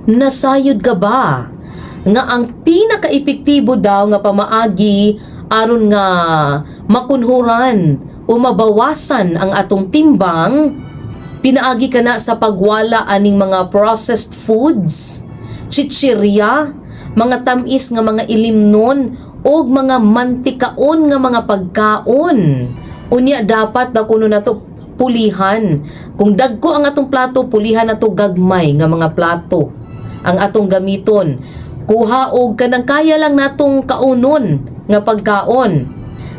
Nasayod ka ba nga ang pinaka-epektibo daw nga pamaagi aron nga makunhuran o mabawasan ang atong timbang? Pinaagi ka na sa pagwala aning mga processed foods, chichirya, mga tamis nga mga ilimnon o mga mantikaon nga mga pagkaon. Unya dapat na kuno na to pulihan. Kung dagko ang atong plato, pulihan na to gagmay nga mga plato ang atong gamiton. Kuha og kanang kaya lang natong kaunon nga pagkaon.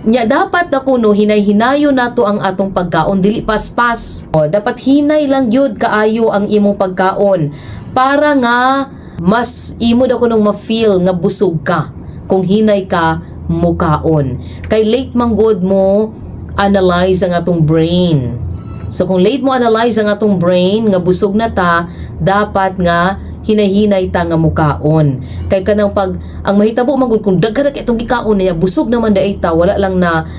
Nya dapat na kuno hinay-hinayo nato ang atong pagkaon, dili paspas. Dapat hinay lang gyud kaayo ang imong pagkaon para nga mas imo da kunong ma-feel nga busog ka kung hinay ka mukaon. Kay late man good mo analyze ang atong brain. So kung late mo analyze ang atong brain nga busog na ta, dapat nga hinay-hinay ta nga mukaon. Kay kanang pag ang mahitabo man gud kung daghan na itong gikaon niya, busog naman daay ta, wala lang na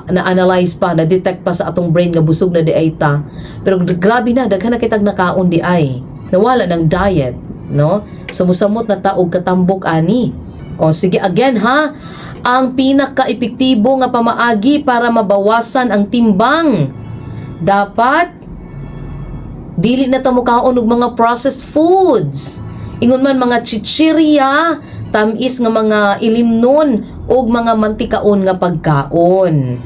na-analyze pa, na-detect pa sa atong brain nga busog na daay ta. Pero grabe na, daghan na kitag nakaon di ay. Nawala ng diet, no? Samusamot na ta og katambok ani. O sige again ha, ang pinaka-epektibo nga pamaagi para mabawasan ang timbang, dapat dili na ta mukaon og mga processed foods. Ingon man mga chichirya, tamis nga mga ilimnon og mga mantikaon nga pagkaon.